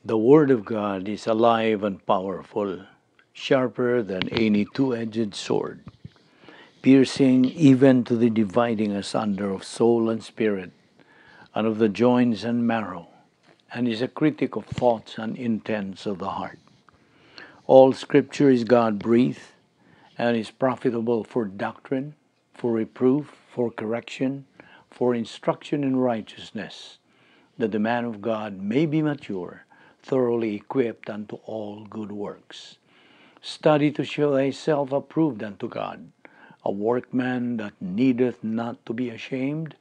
The Word of God is alive and powerful, sharper than any two-edged sword, piercing even to the dividing asunder of soul and spirit, and of the joints and marrow, and is a critic of thoughts and intents of the heart. All Scripture is God-breathed, and is profitable for doctrine, for reproof, for correction, for instruction in righteousness, that the man of God may be mature, thoroughly equipped unto all good works. Study to show thyself approved unto God, a workman that needeth not to be ashamed,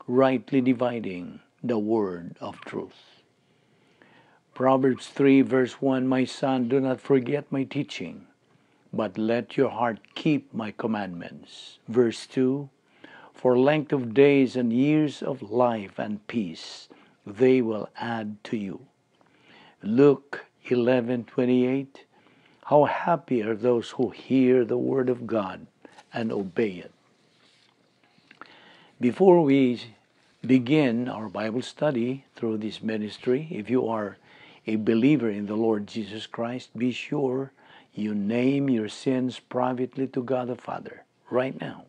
rightly dividing the word of truth. Proverbs 3 verse 1, My son, do not forget my teaching, but let your heart keep my commandments. Verse 2, For length of days and years of life and peace, they will add to you. Luke 11:28, How happy are those who hear the word of God and obey it. Before we begin our Bible study through this ministry, if you are a believer in the Lord Jesus Christ, be sure you name your sins privately to God the Father right now.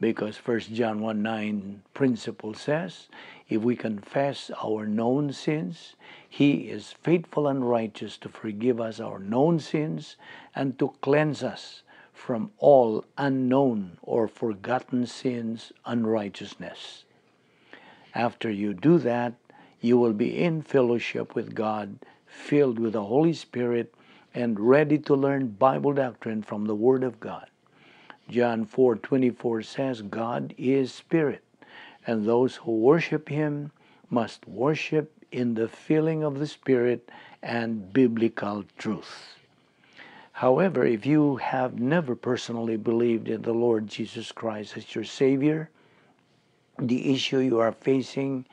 Because 1 John 1:9 principle says, if we confess our known sins, He is faithful and righteous to forgive us our known sins and to cleanse us from all unknown or forgotten sins and unrighteousness. After you do that, you will be in fellowship with God, filled with the Holy Spirit, and ready to learn Bible doctrine from the Word of God. John 4:24 says, God is Spirit, and those who worship Him must worship in the filling of the Spirit and biblical truth. However, if you have never personally believed in the Lord Jesus Christ as your Savior, the issue you are facing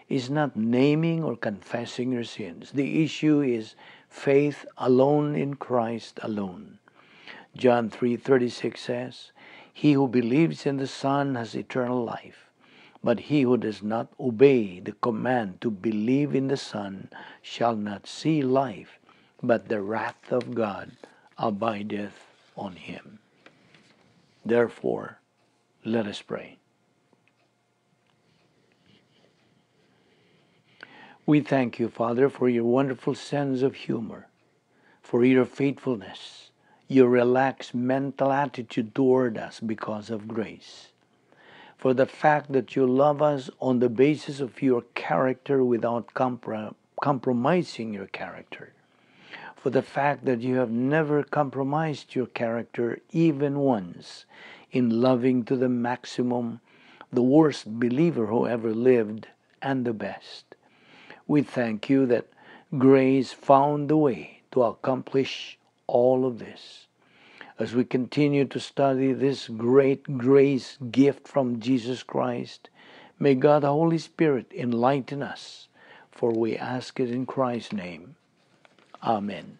is not naming or confessing your sins. The issue is faith alone in Christ alone. John 3:36 says, He who believes in the Son has eternal life, but he who does not obey the command to believe in the Son shall not see life, but the wrath of God abideth on him. Therefore, let us pray. We thank you, Father, for your wonderful sense of humor, for your faithfulness, your relaxed mental attitude toward us because of grace, for the fact that you love us on the basis of your character without compromising your character, for the fact that you have never compromised your character even once in loving to the maximum the worst believer who ever lived and the best. We thank you that grace found the way to accomplish all of this. As we continue to study this great grace gift from Jesus Christ, may God the Holy Spirit enlighten us, for we ask it in Christ's name. Amen.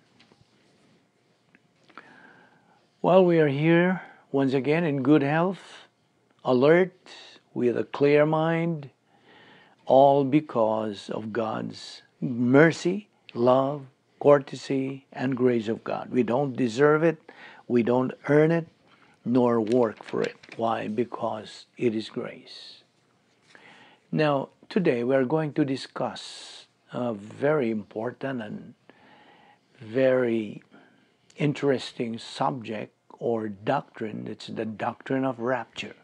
Well, we are here once again in good health, alert, with a clear mind, all because of God's mercy, love, courtesy, and grace of God. We don't deserve it, we don't earn it, nor work for it. Why? Because it is grace. Now, today we are going to discuss a very important and very interesting subject or doctrine. It's the doctrine of rapture.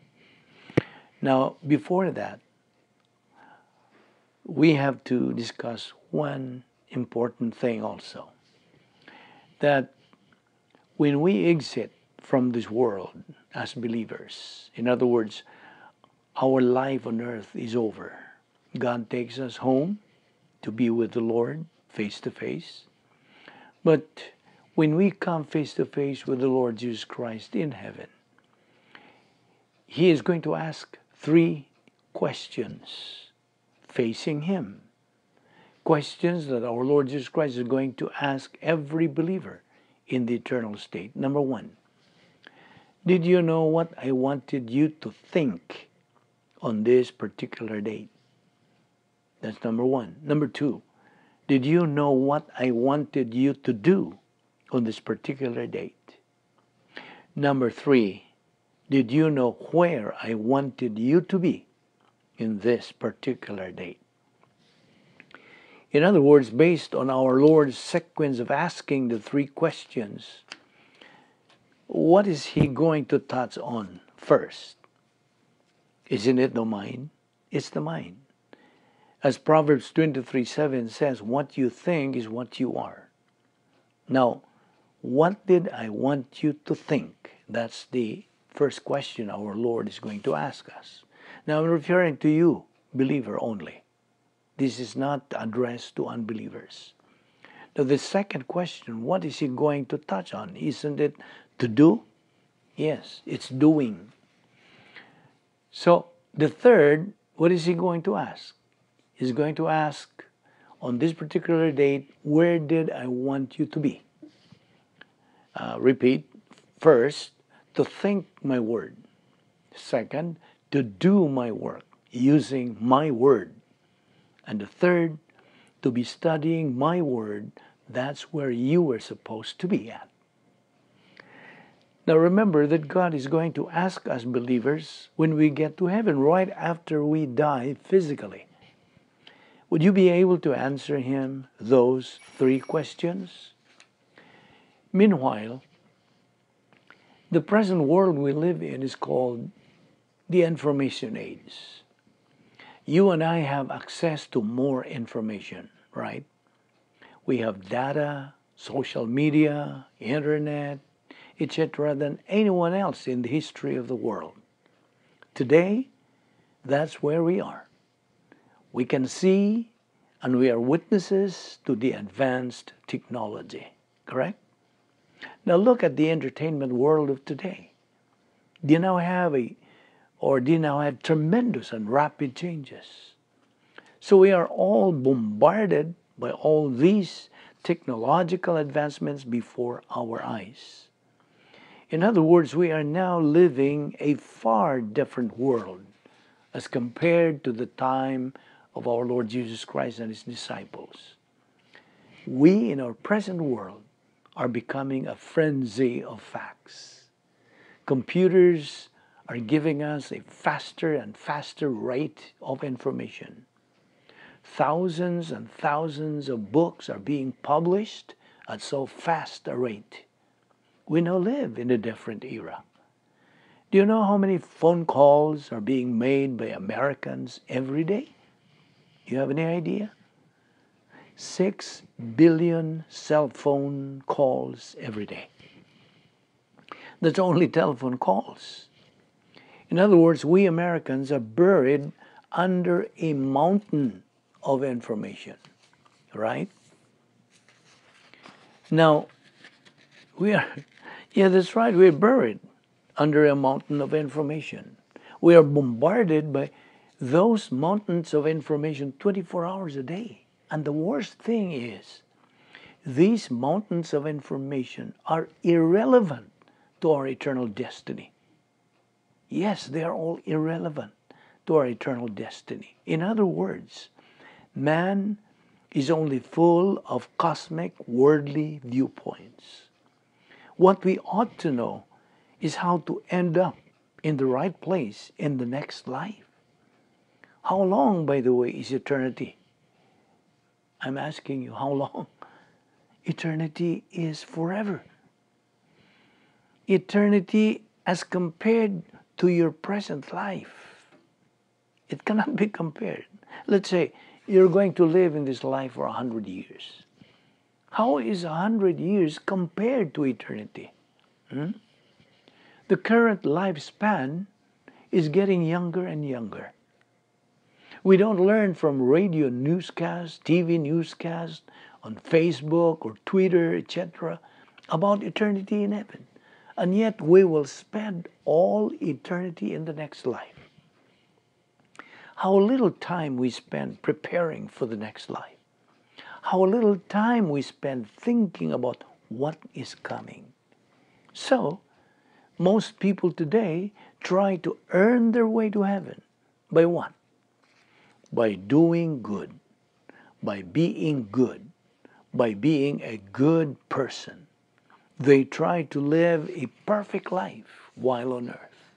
Now, before that, we have to discuss one important thing also. That when we exit from this world as believers, in other words, our life on earth is over. God takes us home to be with the Lord face to face. But when we come face to face with the Lord Jesus Christ in heaven, He is going to ask 3 questions facing Him. Questions that our Lord Jesus Christ is going to ask every believer in the eternal state. Number 1, did you know what I wanted you to think on this particular date? That's number 1. Number 2, Did you know what I wanted you to do on this particular date? Number 3, did you know where I wanted you to be in this particular date? In other words, based on our Lord's sequence of asking the 3 questions, what is He going to touch on first? Isn't it the mind? It's the mind. As Proverbs 23:7 says, what you think is what you are. Now, what did I want you to think? That's the first question our Lord is going to ask us. Now, I'm referring to you, believer only. This is not addressed to unbelievers. Now, the second question, what is He going to touch on? Isn't it to do? Yes, it's doing. So, the third, what is He going to ask? He's going to ask, on this particular date, where did I want you to be? Repeat, first, to think my word. Second, to do my work using my word. And the third, to be studying my word. That's where you were supposed to be at. Now remember that God is going to ask us believers when we get to heaven, right after we die physically. Would you be able to answer Him those 3 questions? Meanwhile, the present world we live in is called the information age. You and I have access to more information, right? We have data, social media, internet, etc. than anyone else in the history of the world. Today, that's where we are. We can see and we are witnesses to the advanced technology, correct? Now look at the entertainment world of today. Do you now have tremendous and rapid changes? So we are all bombarded by all these technological advancements before our eyes. In other words, we are now living a far different world as compared to the time of our Lord Jesus Christ and His disciples. We in our present world are becoming a frenzy of facts. Computers are giving us a faster and faster rate of information. Thousands and thousands of books are being published at so fast a rate. We now live in a different era. Do you know how many phone calls are being made by Americans every day? Do you have any idea? 6 billion cell phone calls every day. That's only telephone calls. In other words, we Americans are buried under a mountain of information, right? Now, that's right, we're buried under a mountain of information. We are bombarded by those mountains of information 24 hours a day. And the worst thing is, these mountains of information are irrelevant to our eternal destiny. Yes, they are all irrelevant to our eternal destiny. In other words, man is only full of cosmic, worldly viewpoints. What we ought to know is how to end up in the right place in the next life. How long, by the way, is eternity? I'm asking you, how long? Eternity is forever. Eternity as compared to your present life, it cannot be compared. Let's say you're going to live in this life for 100 years. How is 100 years compared to eternity? The current lifespan is getting younger and younger. We don't learn from radio newscasts, TV newscasts, on Facebook or Twitter, etc., about eternity in heaven. And yet we will spend all eternity in the next life. How little time we spend preparing for the next life. How little time we spend thinking about what is coming. So, most people today try to earn their way to heaven. By what? By doing good, by being good, by being a good person. They try to live a perfect life while on earth.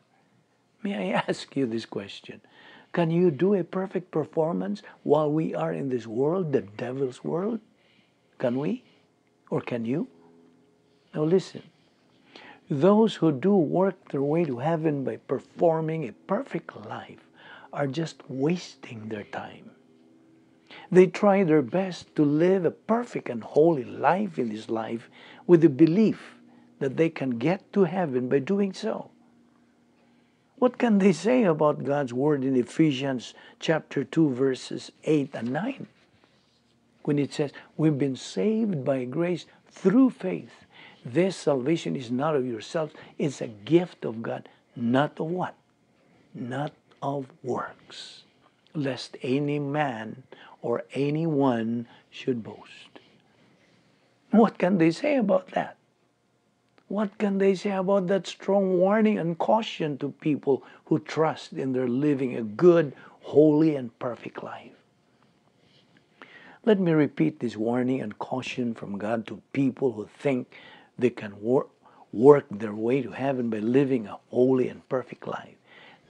May I ask you this question? Can you do a perfect performance while we are in this world, the devil's world? Can we? Or can you? Now listen. Those who do work their way to heaven by performing a perfect life are just wasting their time. They try their best to live a perfect and holy life in this life with the belief that they can get to heaven by doing so. What can they say about God's word in Ephesians chapter 2 verses 8 and 9? When it says, we've been saved by grace through faith. This salvation is not of yourselves, it's a gift of God, not of what? Not of works, lest any man or anyone should boast. What can they say about that? What can they say about that strong warning and caution to people who trust in their living a good, holy, and perfect life? Let me repeat this warning and caution from God to people who think they can work their way to heaven by living a holy and perfect life.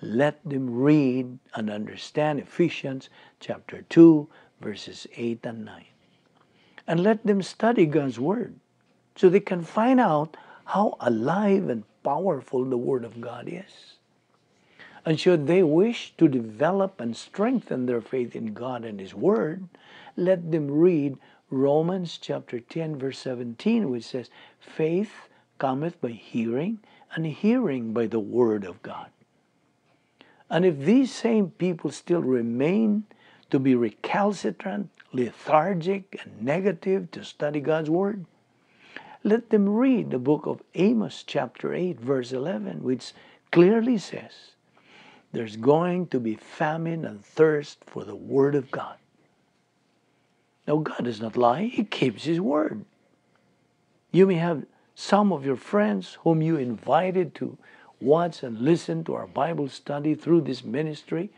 Let them read and understand Ephesians chapter 2, verses 8 and 9. And let them study God's Word so they can find out how alive and powerful the Word of God is. And should they wish to develop and strengthen their faith in God and His Word, let them read Romans chapter 10, verse 17, which says, faith cometh by hearing, and hearing by the Word of God. And if these same people still remain to be recalcitrant, lethargic, and negative to study God's Word, let them read the book of Amos chapter 8, verse 11, which clearly says, there's going to be famine and thirst for the Word of God. Now, God does not lie. He keeps His Word. You may have some of your friends whom you invited to watch and listen to our Bible study through this ministry,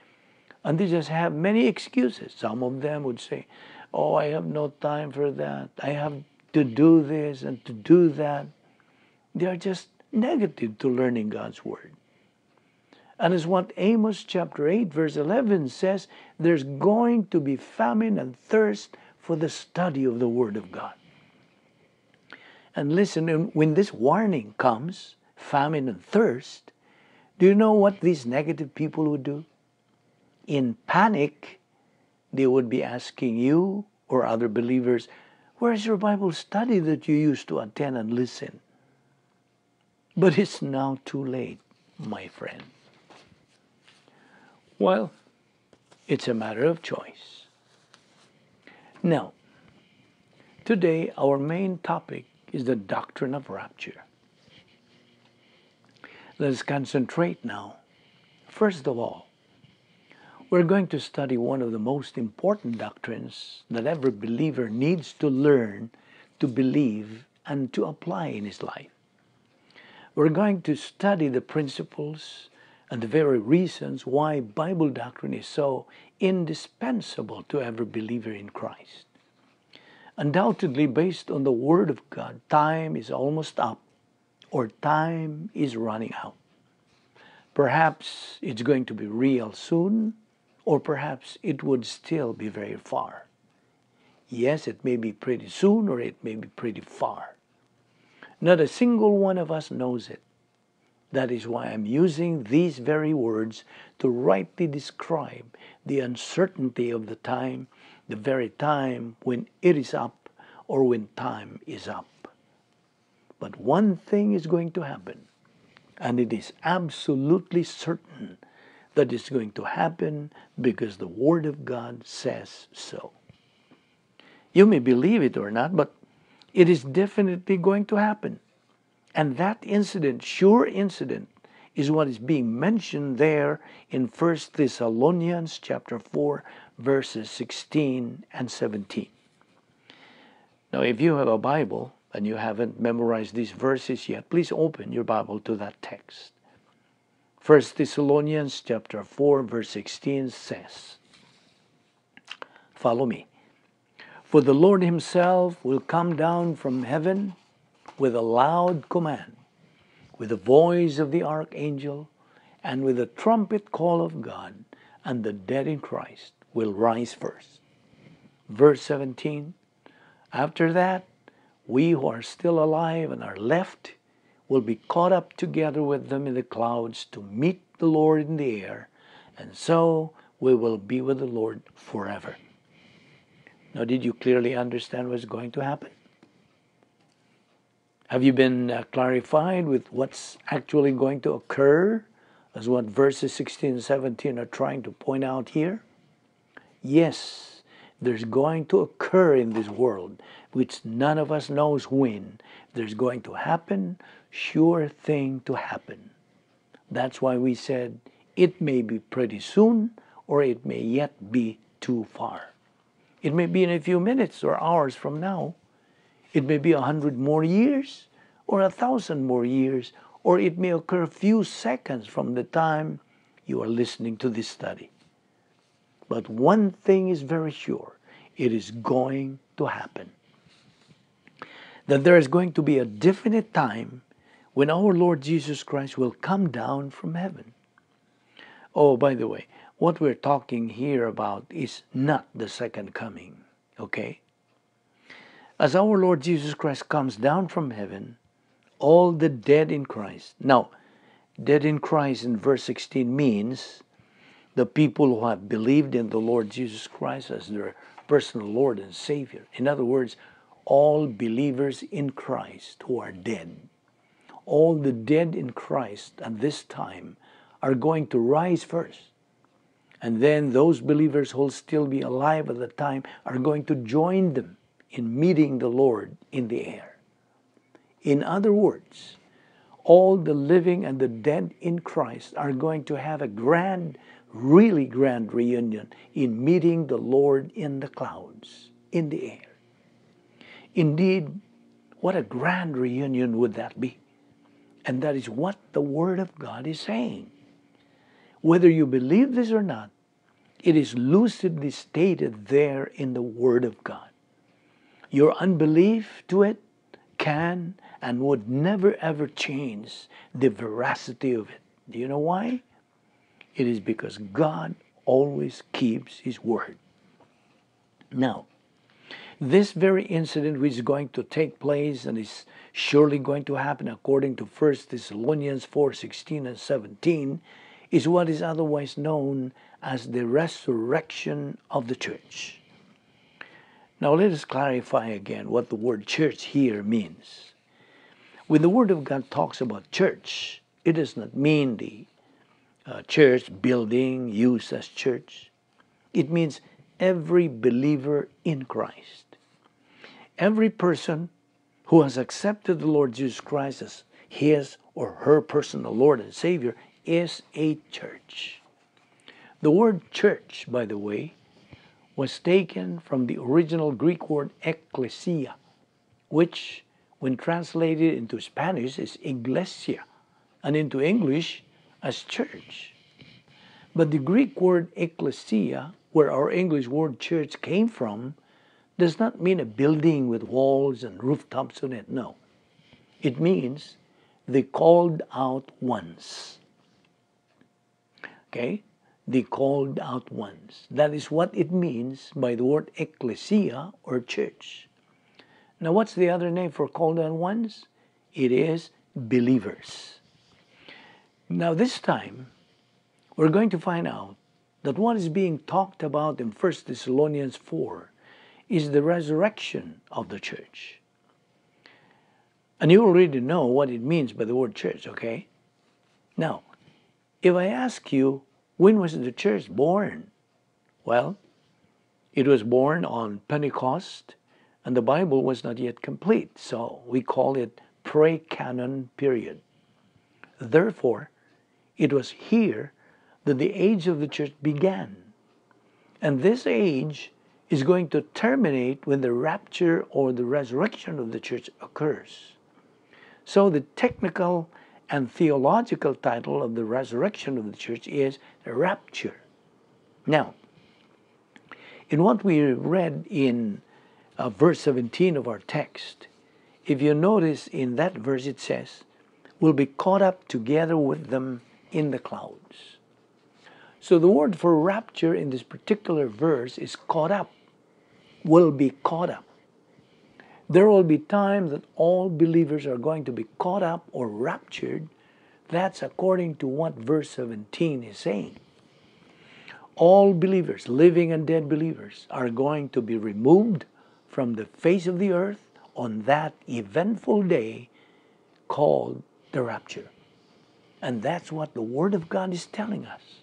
and they just have many excuses. Some of them would say, oh, I have no time for that. I have to do this and to do that. They are just negative to learning God's Word. And as what Amos chapter 8 verse 11 says, there's going to be famine and thirst for the study of the Word of God. And listen, when this warning comes, famine and thirst, do you know what these negative people would do? In panic, they would be asking you or other believers, where's your Bible study that you used to attend and listen? But it's now too late, my friend. Well, it's a matter of choice. Now, today our main topic is the doctrine of rapture. Let us concentrate now. First of all, we're going to study one of the most important doctrines that every believer needs to learn, to believe, and to apply in his life. We're going to study the principles and the very reasons why Bible doctrine is so indispensable to every believer in Christ. Undoubtedly, based on the Word of God, time is almost up, or time is running out. Perhaps it's going to be real soon, or perhaps it would still be very far. Yes, it may be pretty soon, or it may be pretty far. Not a single one of us knows it. That is why I'm using these very words to rightly describe the uncertainty of the time, the very time when it is up or when time is up. But one thing is going to happen, and it is absolutely certain that it's going to happen because the Word of God says so. You may believe it or not, but it is definitely going to happen. And that incident, sure incident, is what is being mentioned there in 1 Thessalonians chapter 4, verses 16 and 17. Now, if you have a Bible and you haven't memorized these verses yet, please open your Bible to that text. 1 Thessalonians chapter 4, verse 16 says, follow me. For the Lord himself will come down from heaven with a loud command, with the voice of the archangel, and with the trumpet call of God, and the dead in Christ will rise first. Verse 17, after that, we who are still alive and are left will be caught up together with them in the clouds to meet the Lord in the air, and so we will be with the Lord forever. Now, did you clearly understand what's going to happen? Have you been clarified with what's actually going to occur, as what verses 16 and 17 are trying to point out here? Yes, there's going to occur in this world, which none of us knows when. There's going to happen, sure thing to happen. That's why we said it may be pretty soon, or it may yet be too far. It may be in a few minutes or hours from now. It may be 100 more years or 1,000 more years, or it may occur a few seconds from the time you are listening to this study. But one thing is very sure, it is going to happen. That there is going to be a definite time when our Lord Jesus Christ will come down from heaven. Oh, by the way, what we're talking here about is not the second coming, okay? As our Lord Jesus Christ comes down from heaven, all the dead in Christ. Now, dead in Christ in verse 16 means the people who have believed in the Lord Jesus Christ as their personal Lord and Savior. In other words, all believers in Christ who are dead. All the dead in Christ at this time are going to rise first. And then those believers who will still be alive at the time are going to join them in meeting the Lord in the air. In other words, all the living and the dead in Christ are going to have a grand, really grand reunion in meeting the Lord in the clouds, in the air. Indeed, what a grand reunion would that be? And that is what the Word of God is saying. Whether you believe this or not, it is lucidly stated there in the Word of God. Your unbelief to it can and would never ever change the veracity of it. Do you know why? It is because God always keeps His word. Now, this very incident which is going to take place and is surely going to happen according to 1 Thessalonians 4:16 and 17 is what is otherwise known as the resurrection of the church. Now let us clarify again what the word church here means. When the Word of God talks about church, it does not mean the church building used as church. It means every believer in Christ. Every person who has accepted the Lord Jesus Christ as his or her personal Lord and Savior is a church. The word church, by the way, was taken from the original Greek word ekklesia, which, when translated into Spanish, is iglesia, and into English as church. But the Greek word ekklesia, where our English word church came from, does not mean a building with walls and rooftops on it. No. It means the called out ones. Okay? The called out ones. That is what it means by the word ecclesia or church. Now, what's the other name for called out ones? It is believers. Now, this time, we're going to find out that what is being talked about in 1 Thessalonians 4 is the resurrection of the church. And you already know what it means by the word church, okay? Now, if I ask you, when was the church born? Well, it was born on Pentecost, and the Bible was not yet complete, so we call it pre-canon period. Therefore, it was here that the age of the church began. And this age is going to terminate when the rapture or the resurrection of the church occurs. So the technical and theological title of the resurrection of the church is the Rapture. Now, in what we read in verse 17 of our text, if you notice in that verse it says, "Will be caught up together with them in the clouds." So the word for rapture in this particular verse is caught up, will be caught up. There will be times that all believers are going to be caught up or raptured. That's according to what verse 17 is saying. All believers, living and dead believers, are going to be removed from the face of the earth on that eventful day called the rapture. And that's what the Word of God is telling us.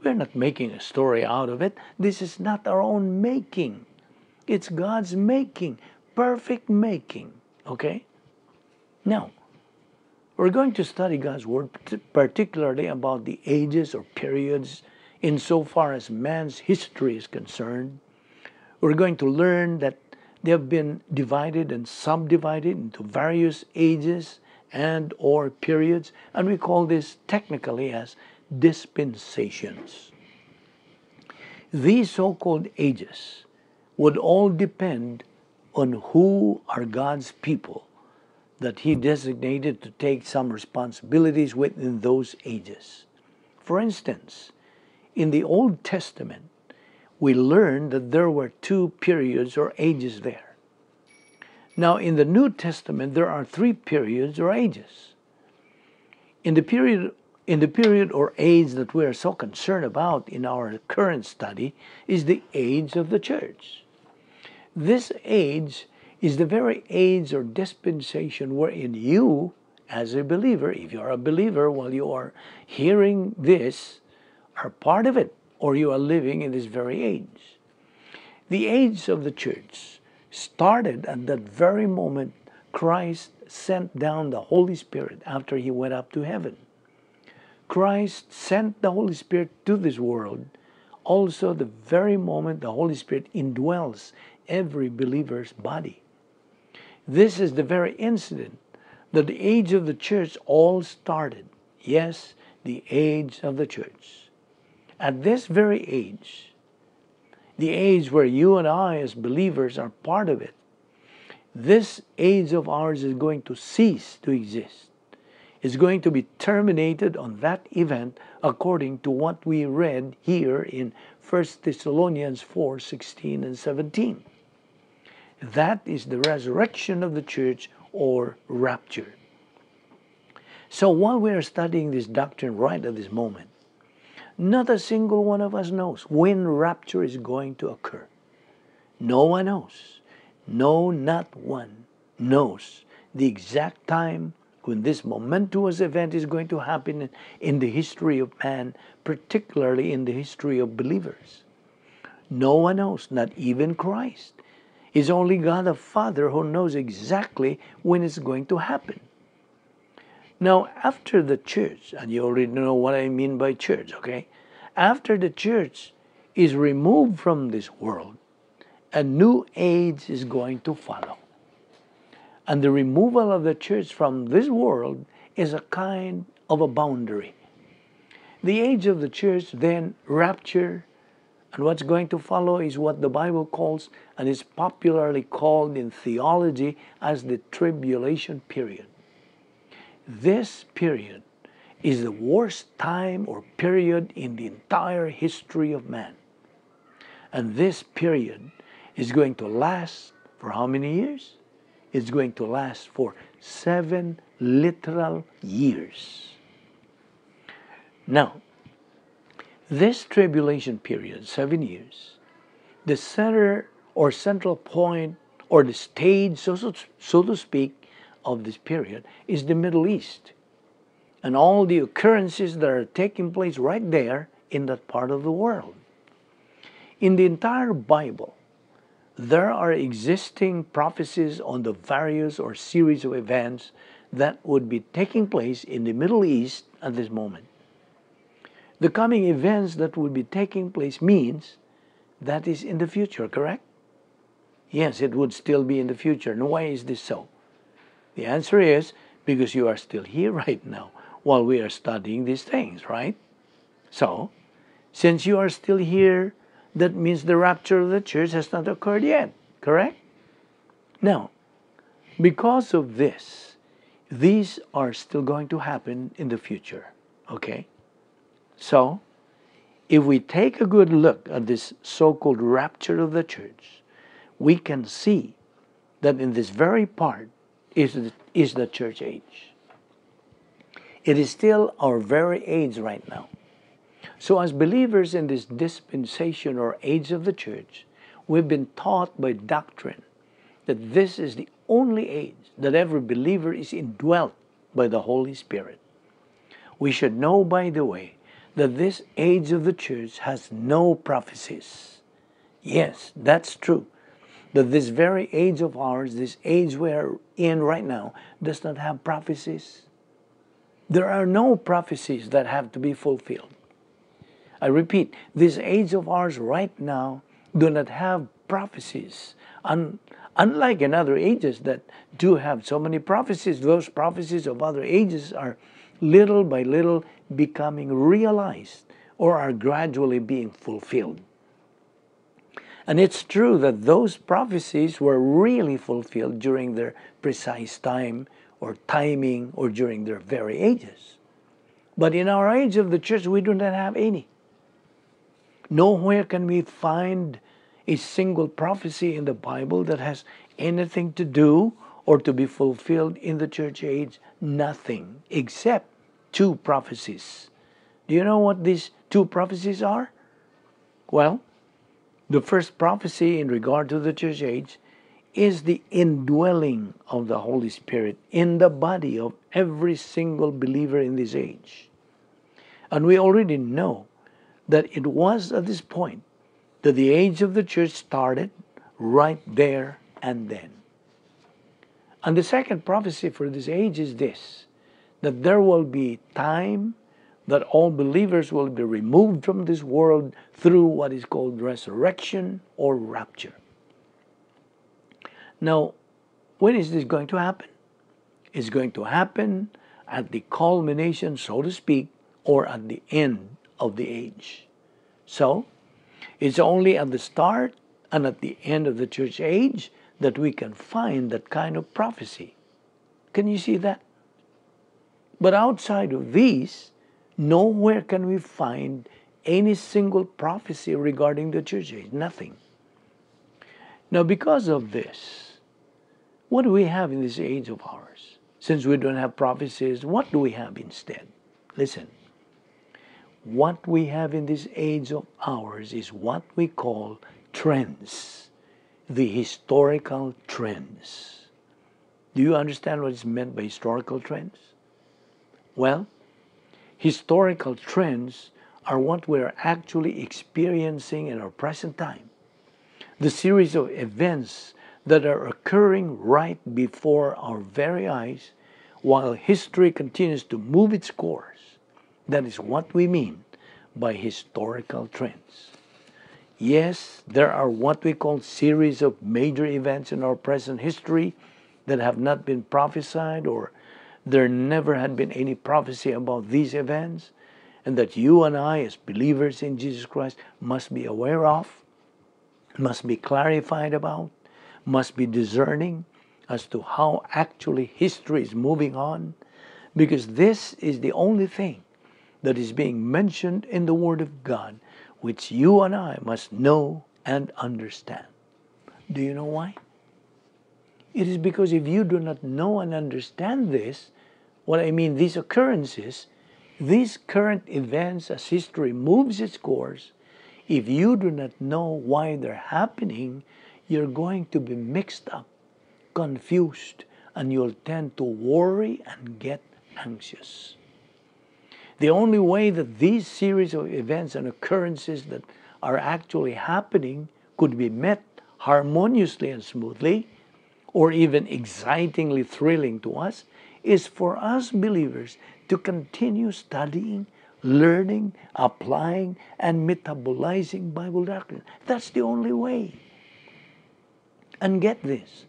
We're not making a story out of it. This is not our own making. It's God's making, perfect making. Okay? Now, we're going to study God's Word, particularly about the ages or periods insofar as man's history is concerned. We're going to learn that they have been divided and subdivided into various ages and or periods, and we call this technically as dispensations. These so-called ages would all depend on who are God's people that He designated to take some responsibilities within those ages. For instance, in the Old Testament, we learn that there were two periods or ages there. Now, in the New Testament, there are three periods or ages. In the period or age that we are so concerned about in our current study is the age of the church. This age is the very age or dispensation wherein you, as a believer, if you are a believer while you are hearing this, are part of it, or you are living in this very age. The age of the church started at that very moment Christ sent down the Holy Spirit after He went up to heaven. Christ sent the Holy Spirit to this world. Also, the very moment the Holy Spirit indwells every believer's body. This is the very incident that the age of the church all started. Yes, the age of the church. At this very age, the age where you and I as believers are part of it, this age of ours is going to cease to exist. It's going to be terminated on that event according to what we read here in 1 Thessalonians 4:16 and 17. That is the resurrection of the church or rapture. So while we are studying this doctrine right at this moment, not a single one of us knows when rapture is going to occur. No one knows. No, not one knows the exact time when this momentous event is going to happen in the history of man, particularly in the history of believers. No one knows, not even Christ. It's only God the Father who knows exactly when it's going to happen. Now, after the church, and you already know what I mean by church, okay? After the church is removed from this world, a new age is going to follow. And the removal of the church from this world is a kind of a boundary. The age of the church, then rapture, and what's going to follow is what the Bible calls, and is popularly called in theology as the tribulation period. This period is the worst time or period in the entire history of man. And this period is going to last for how many years? It's going to last for 7 literal years. Now, this tribulation period, 7 years, the center or central point or the stage, so to speak, of this period is the Middle East. And all the occurrences that are taking place right there in that part of the world. In the entire Bible, there are existing prophecies on the various or series of events that would be taking place in the Middle East at this moment. The coming events that would be taking place means that is in the future, correct? Yes, it would still be in the future. And why is this so? The answer is because you are still here right now while we are studying these things, right? So, since you are still here, that means the rapture of the church has not occurred yet, correct? Now, because of this, these are still going to happen in the future. Okay? So, if we take a good look at this so-called rapture of the church, we can see that in this very part is the church age. It is still our very age right now. So as believers in this dispensation or age of the church, we've been taught by doctrine that this is the only age that every believer is indwelt by the Holy Spirit. We should know, by the way, that this age of the church has no prophecies. Yes, that's true. That this very age of ours, this age we are in right now, does not have prophecies. There are no prophecies that have to be fulfilled. I repeat, this age of ours right now do not have prophecies. Unlike in other ages that do have so many prophecies, those prophecies of other ages are little by little becoming realized or are gradually being fulfilled. And it's true that those prophecies were really fulfilled during their precise time or timing or during their very ages. But in our age of the church, we do not have any. Nowhere can we find a single prophecy in the Bible that has anything to do or to be fulfilled in the church age. Nothing except two prophecies. Do you know what these two prophecies are? Well, the first prophecy in regard to the church age is the indwelling of the Holy Spirit in the body of every single believer in this age. And we already know that it was at this point that the age of the church started right there and then. And the second prophecy for this age is this, that there will be time that all believers will be removed from this world through what is called resurrection or rapture. Now, when is this going to happen? It's going to happen at the culmination, so to speak, or at the end of the age. So, it's only at the start and at the end of the church age that we can find that kind of prophecy. Can you see that? But outside of these, nowhere can we find any single prophecy regarding the church age. Nothing. Now, because of this, what do we have in this age of ours? Since we don't have prophecies, what do we have instead? Listen. What we have in this age of ours is what we call trends. The historical trends. Do you understand what is meant by historical trends? Well, historical trends are what we're actually experiencing in our present time. The series of events that are occurring right before our very eyes while history continues to move its course. That is what we mean by historical trends. Yes, there are what we call series of major events in our present history that have not been prophesied, or there never had been any prophecy about these events, and that you and I as believers in Jesus Christ must be aware of, must be clarified about, must be discerning as to how actually history is moving on, because this is the only thing that is being mentioned in the Word of God, which you and I must know and understand. Do you know why? It is because if you do not know and understand this, what I mean, these occurrences, these current events as history moves its course, if you do not know why they're happening, you're going to be mixed up, confused, and you'll tend to worry and get anxious. The only way that these series of events and occurrences that are actually happening could be met harmoniously and smoothly, or even excitingly thrilling to us, is for us believers to continue studying, learning, applying, and metabolizing Bible doctrine. That's the only way. And get this,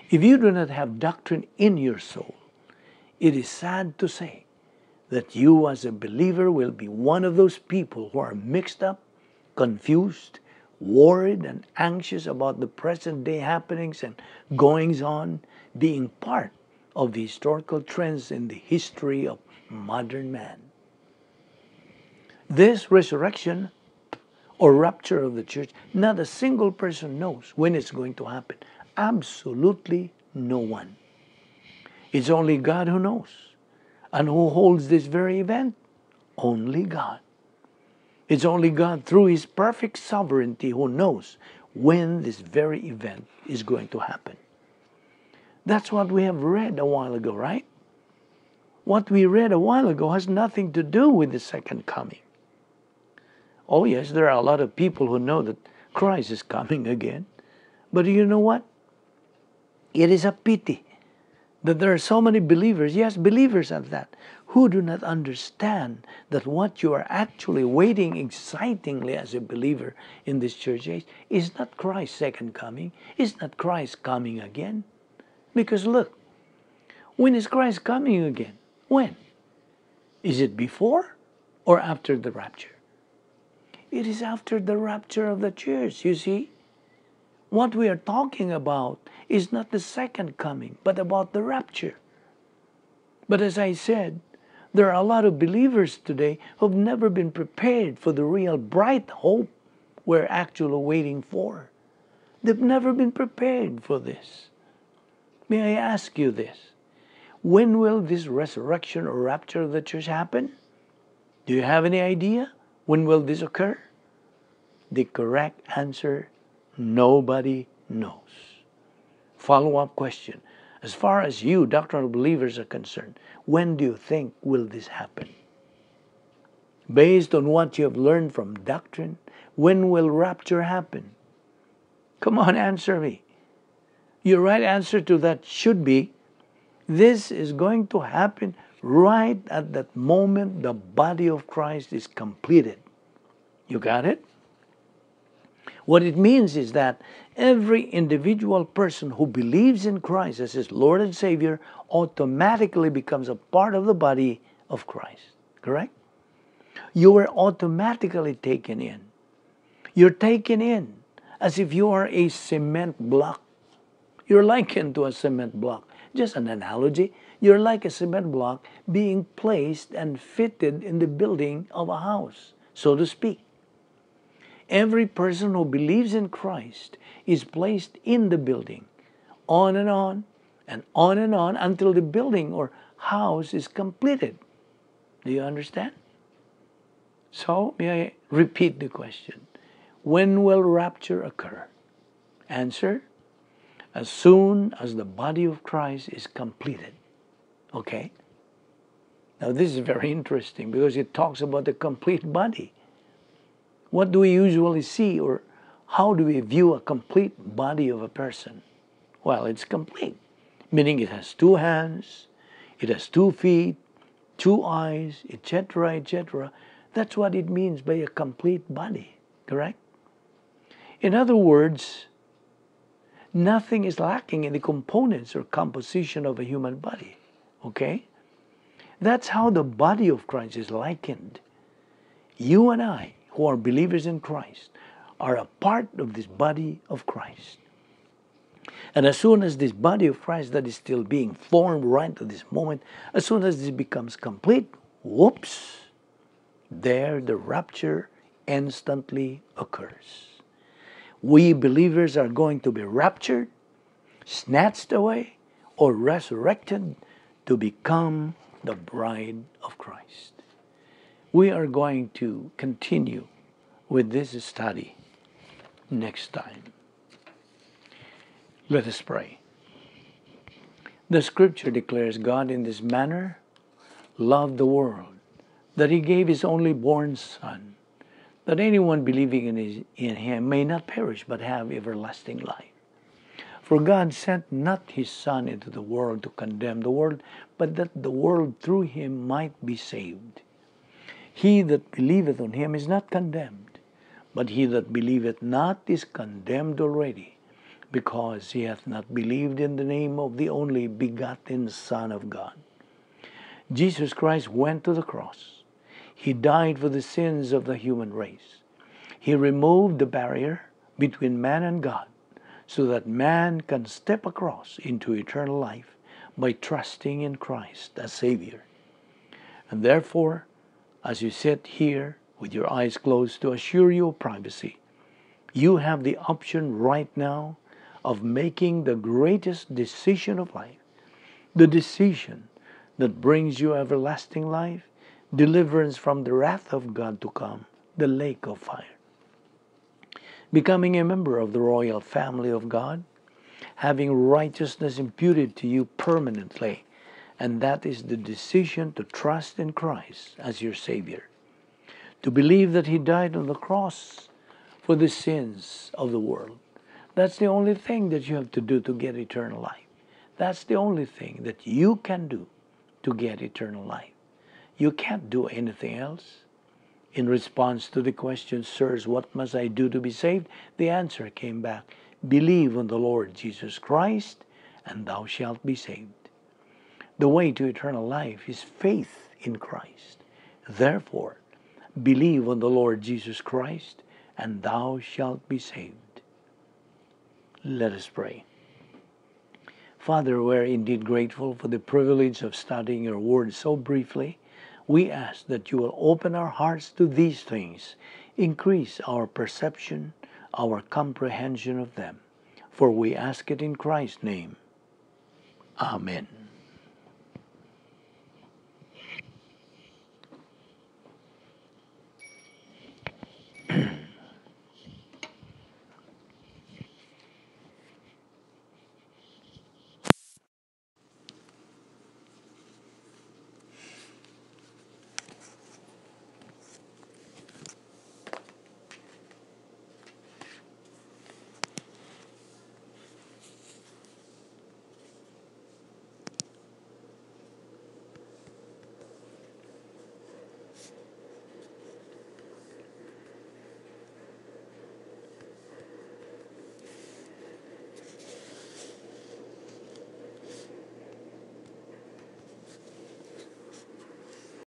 if you do not have doctrine in your soul, it is sad to say that you as a believer will be one of those people who are mixed up, confused, worried and anxious about the present day happenings and goings on being part of the historical trends in the history of modern man. This resurrection or rapture of the church, not a single person knows when it's going to happen. Absolutely no one. It's only God who knows. And who holds this very event? Only God. It's only God through His perfect sovereignty who knows when this very event is going to happen. That's what we have read a while ago, right? What we read a while ago has nothing to do with the second coming. Oh yes, there are a lot of people who know that Christ is coming again. But you know what? It is a pity that there are so many believers, yes, believers at that, who do not understand that what you are actually waiting excitingly as a believer in this church age is not Christ's second coming, is not Christ coming again. Because look, when is Christ coming again? When? Is it before or after the rapture? It is after the rapture of the church, you see. What we are talking about is not the second coming, but about the rapture. But as I said, there are a lot of believers today who have never been prepared for the real bright hope we're actually waiting for. They've never been prepared for this. May I ask you this? When will this resurrection or rapture of the church happen? Do you have any idea? When will this occur? The correct answer, nobody knows. Follow-up question. As far as you, doctrinal believers, are concerned, when do you think will this happen? Based on what you have learned from doctrine, when will rapture happen? Come on, answer me. Your right answer to that should be, this is going to happen right at that moment the body of Christ is completed. You got it? What it means is that every individual person who believes in Christ as his Lord and Savior automatically becomes a part of the body of Christ. Correct? You are automatically taken in. You're taken in as if you are a cement block. You're likened to a cement block. Just an analogy. You're like a cement block being placed and fitted in the building of a house, so to speak. Every person who believes in Christ is placed in the building, on and on, and on and on, until the building or house is completed. Do you understand? So, may I repeat the question? When will rapture occur? Answer, as soon as the body of Christ is completed. Okay? Now this is very interesting because it talks about the complete body. What do we usually see, or how do we view a complete body of a person? Well, it's complete, meaning it has two hands, it has 2 feet, 2 eyes, etc., etc. That's what it means by a complete body, correct? In other words, nothing is lacking in the components or composition of a human body, okay? That's how the body of Christ is likened. You and I, who are believers in Christ, are a part of this body of Christ. And as soon as this body of Christ that is still being formed right at this moment, as soon as this becomes complete, whoops, there the rapture instantly occurs. We believers are going to be raptured, snatched away, or resurrected to become the bride of Christ. We are going to continue with this study next time. Let us pray. The scripture declares God in this manner loved the world, that He gave His only born Son, that anyone believing in Him may not perish but have everlasting life. For God sent not His Son into the world to condemn the world, but that the world through Him might be saved. He that believeth on Him is not condemned, but he that believeth not is condemned already, because he hath not believed in the name of the only begotten Son of God. Jesus Christ went to the cross. He died for the sins of the human race. He removed the barrier between man and God so that man can step across into eternal life by trusting in Christ as Savior. And therefore, as you sit here with your eyes closed to assure you of privacy, you have the option right now of making the greatest decision of life, the decision that brings you everlasting life, deliverance from the wrath of God to come, the lake of fire. Becoming a member of the royal family of God, having righteousness imputed to you permanently, and that is the decision to trust in Christ as your Savior, to believe that He died on the cross for the sins of the world. That's the only thing that you have to do to get eternal life. That's the only thing that you can do to get eternal life. You can't do anything else. In response to the question, "Sirs, what must I do to be saved?" the answer came back, "Believe on the Lord Jesus Christ, and thou shalt be saved." The way to eternal life is faith in Christ. Therefore, believe on the Lord Jesus Christ, and thou shalt be saved. Let us pray. Father, we're indeed grateful for the privilege of studying your word so briefly. We ask that you will open our hearts to these things, increase our perception, our comprehension of them. For we ask it in Christ's name. Amen.